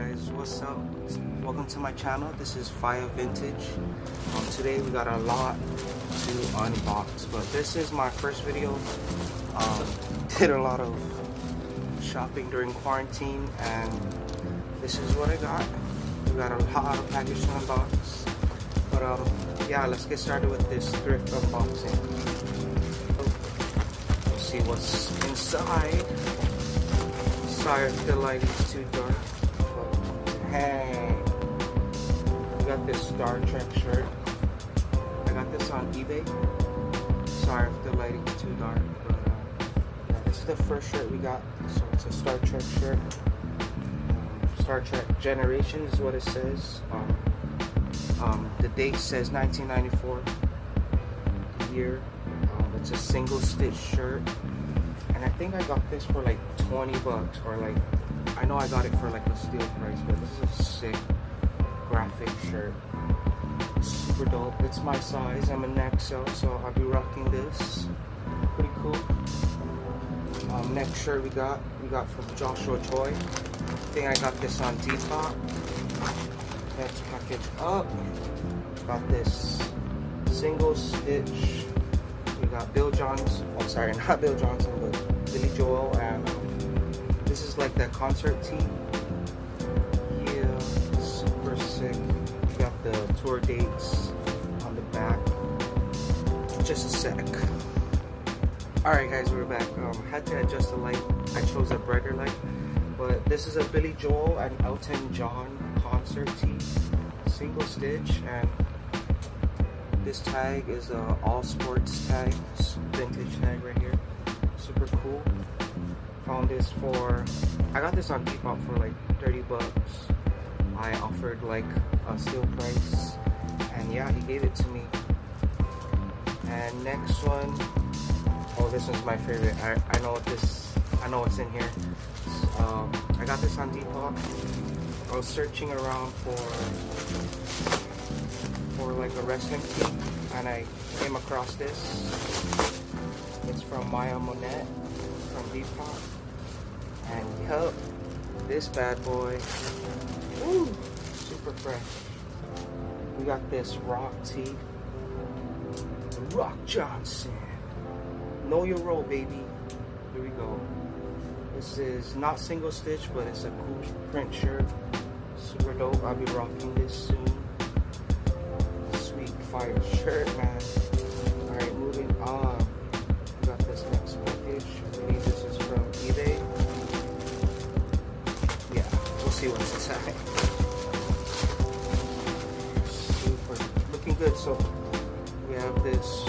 guys, what's up? Welcome to my channel. This is Fire Vintage. Today we got a lot to unbox, but this is my first video. Did a lot of shopping during quarantine, and this is what I got. We got a lot of packages to unbox, but yeah, let's get started with this thrift unboxing. Let's see what's inside. Sorry if the light is too dark, but hey, we got this Star Trek shirt. I got this on eBay. Sorry if the lighting is too dark, but yeah, this is the first shirt we got. So it's a Star Trek shirt. Star Trek Generation is what it says. The date says 1994. The year. It's a single stitch shirt. And I think I got this for like 20 bucks, or like, I know I got it for like a steal price, but this is a sick graphic shirt. Super dope. It's my size. I'm an XL, so I'll be rocking this. Pretty cool. Next shirt we got from Joshua Choi. I think I got this on Depop. Let's package up. Got this single stitch. We got Bill Johnson. Oh, sorry, not Bill Johnson, but Billy Joel, and this is like that concert tee. Yeah, super sick. We got the tour dates on the back. Just a sec. Alright guys, we're back. Had to adjust the light. I chose a brighter light, but this is a Billy Joel and Elton John concert tee, single stitch, and this tag is a all sports tag, vintage tag right here. Super cool. Found this for, I got this on Depop for like 30 bucks. I offered like a steal price, and yeah, he gave it to me. And next one, oh, this one's my favorite. I know what's in here. I got this on Depop. I was searching around for like a wrestling tee, and I came across this. It's from Maya Monet from Depop, and yup, this bad boy, woo, super fresh. We got this Rock tee, Rock Johnson. Know your role, baby. Here we go. This is not single stitch, but it's a cool print shirt. Super dope. I'll be rocking this soon. Sweet fire shirt, man. Alright, moving on. We got this next package. I believe this is from eBay. Yeah, we'll see what's inside. Super looking good. So we have this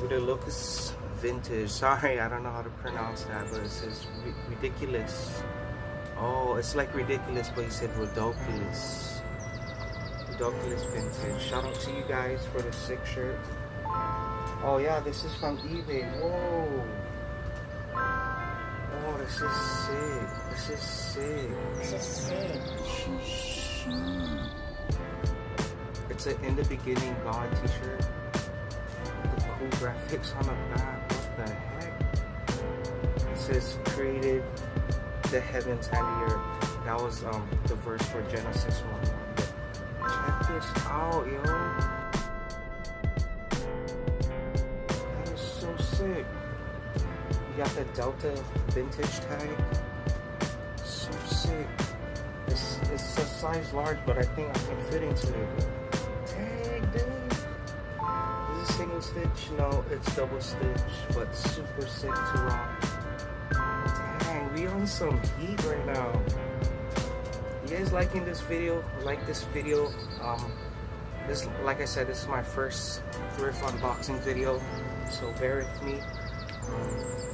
with a Lucas Vintage. Sorry, I don't know how to pronounce that, but it says ridiculous. Oh, it's like ridiculous, but he said ridiculous. Ridiculous Vintage. Shout out to you guys for the sick shirt. Oh yeah, this is from eBay. Whoa. Oh, this is sick. This is sick. This is sick. It's an In the Beginning God t-shirt. The cool graphics on the back. What the heck? It says created the heavens and the earth. That was the verse for Genesis 1. Check this out, yo. That is so sick. You got the Delta vintage tag. So sick. It's a size large, but I think I can fit into it. Dang, dude. Is it single stitch? No, it's double stitch, but super sick to rock. Dang, we on some heat right now. You guys liking this video? Like this video? This, like I said, this is my first thrift unboxing video, so bear with me.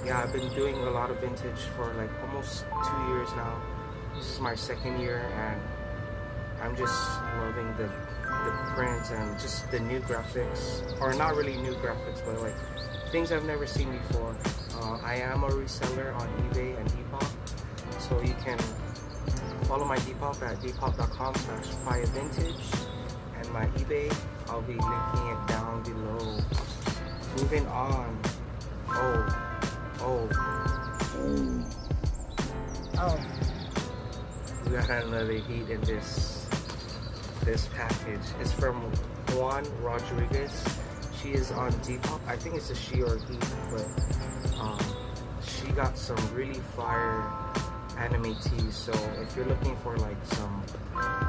Yeah, I've been doing a lot of vintage for like almost 2 years now. This is my second year, and I'm just loving the prints and just the new graphics, or not really new graphics, but like things I've never seen before. I am a reseller on eBay and Depop, so you can follow my Depop at depop.com/firevintage, and my eBay, I'll be linking it down below. Moving on. Oh. We got another heat in this package. It's from Juan Rodriguez. She is on Depop. I think it's a she or he, but she got some really fire anime tees. So if you're looking for like some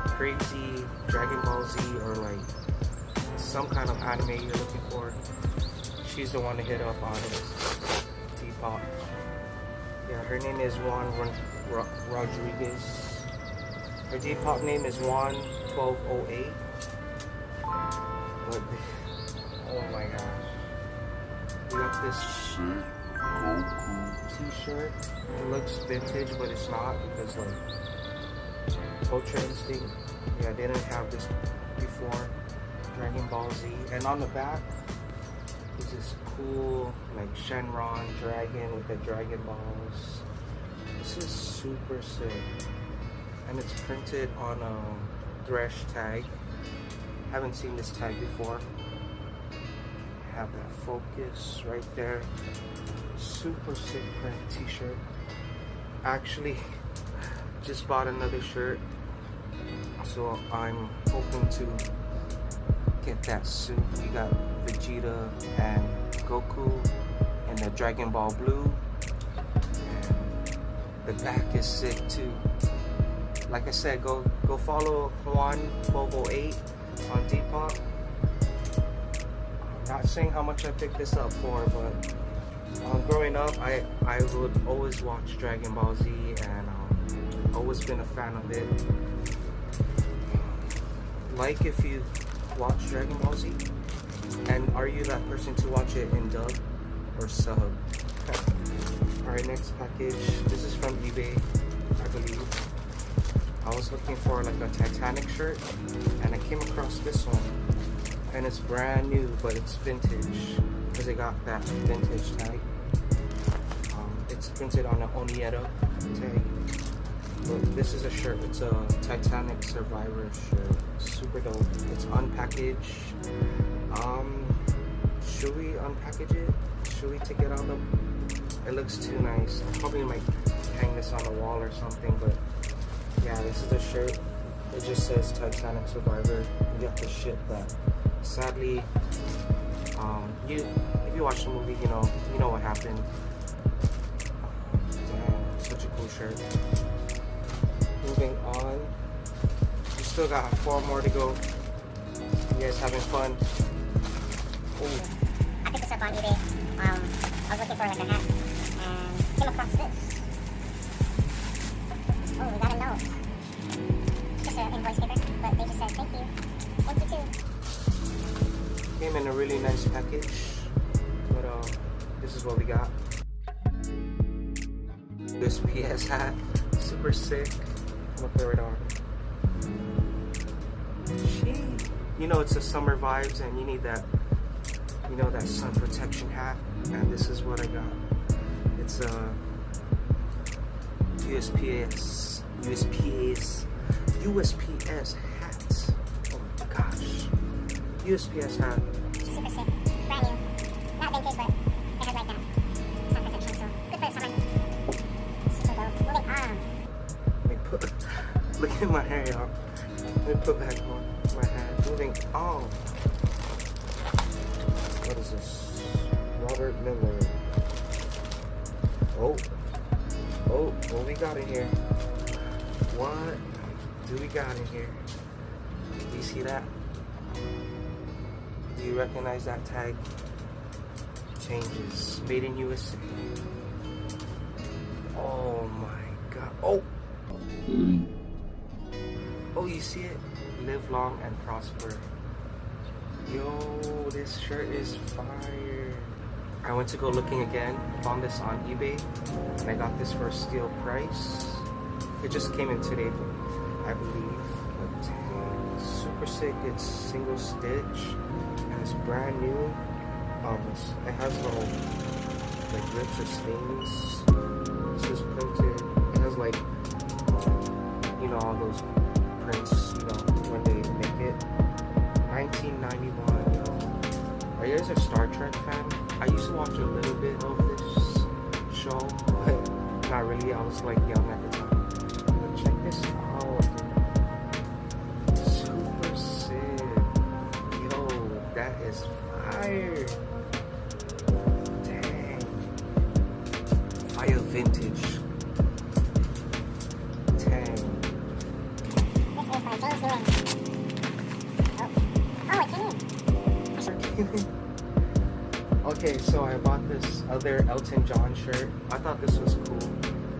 crazy Dragon Ball Z or like some kind of anime you're looking for, she's the one to hit up on it. Depop. Yeah, her name is Juan Rodriguez. Her Depop name is Juan1208. But oh my gosh, we got this t-shirt. It looks vintage, but it's not, because like Ultra Instinct, yeah, they didn't have this before. Dragon Ball Z, and on the back is this cool like Shenron dragon with the Dragon Balls. This is super sick, and it's printed on a Thresh tag. Haven't seen this tag before. Have that focus right there. Super sick print t-shirt. Actually, just bought another shirt, so I'm hoping to get that soon. We got Vegeta and Goku in the Dragon Ball Blue. And the back is sick too. Like I said, go follow Juan1208 on Depop. I'm not saying how much I picked this up for, but growing up, I would always watch Dragon Ball Z, and always been a fan of it. Like if you watch Dragon Ball Z, and are you that person to watch it in dub or sub? Alright, next package. This is from eBay, I believe. I was looking for like a Titanic shirt, and I came across this one, and it's brand new, but it's vintage because it got that vintage tag. It's printed on an Onieta tag. But this is a shirt. It's a Titanic Survivor shirt. Super dope. It's unpackaged. Should we unpackage it? Should we take it out of? It looks too nice. I probably might hang this on the wall or something. But yeah, this is the shirt. It just says Titanic Survivor. You have to ship that. Sadly, if you watch the movie, you know what happened. Damn, such a cool shirt. Moving on, we still got 4 more to go. You guys having fun? Ooh. I picked this up on eBay. I was looking for like a hat and came across this. Oh, we got a note. Just an invoice paper, but they just said thank you. Thank you too. Came in a really nice package, but this is what we got. This PS hat, super sick. I'm gonna throw it on. You know it's the summer vibes, and you need that, that sun protection hat. And this is what I got. It's a USPS hat. Oh my gosh, USPS hat. Super sick, brand new, not vintage, but it has like that sun protection, so good for the summer. Super dope. Moving on. Look at my hair, y'all. Let me put back on my hat. Moving on. What is this? Robert Miller. Oh, what we got in here? What do we got in here? Do you see that? Do you recognize that tag? Changes. Made in USA. Oh my god. Oh, you see it? Live long and prosper. Yo, this shirt is fire. I went to go looking again, found this on eBay, and I got this for a steal price. It just came in today, I believe. But dang, super sick. It's single stitch, and it's brand new. It has no like rips or stains. This is printed. It has like all those prints, when they make it. 1991. Are you guys a Star Trek fan? I used to watch a little bit of this show, but not really. I was like young at the time. But check this out. fire. Dang. Fire vintage. Dang. This is by James Ewing. Oh, it came in. Okay, so I bought this other Elton John shirt. I thought this was cool.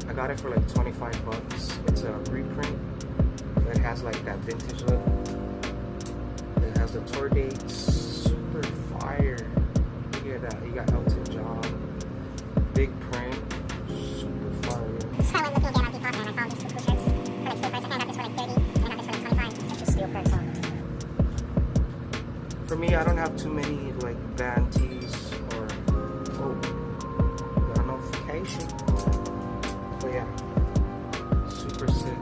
I got it for like 25 bucks. It's a reprint. It has like that vintage look. It has the tour dates. Super fire. Look at that. You got Elton John. Big print. Super fire. So I went looking again on Depop and I found these two cool shirts for like steel purse. I got this for like 30 and I got this for like 25. It's just steel purse. For me, I don't have too many like band tees or got a notification. But yeah, super sick.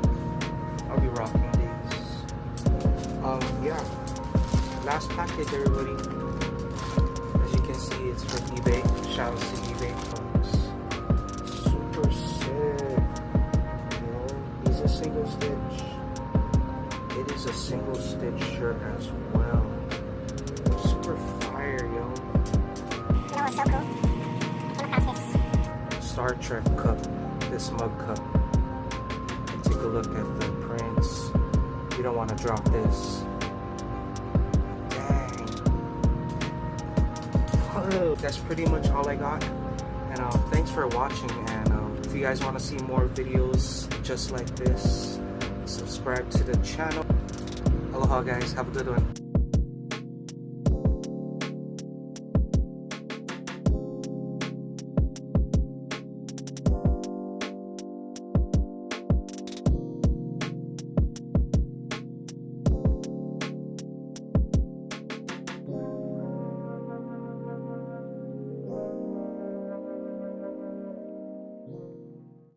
I'll be rocking these. Yeah. Last package, everybody. As you can see, it's from eBay. Shout out to eBay, folks. Super sick. You know, these are single stitch. It is a single stitch shirt as well. Super fire, yo. You know what's so cool? I came across this. Star Trek cup. This mug cup. Take a look at the prints. You don't want to drop this. Dang. That's pretty much all I got. And thanks for watching. And if you guys want to see more videos just like this, subscribe to the channel. Aloha, guys. Have a good one.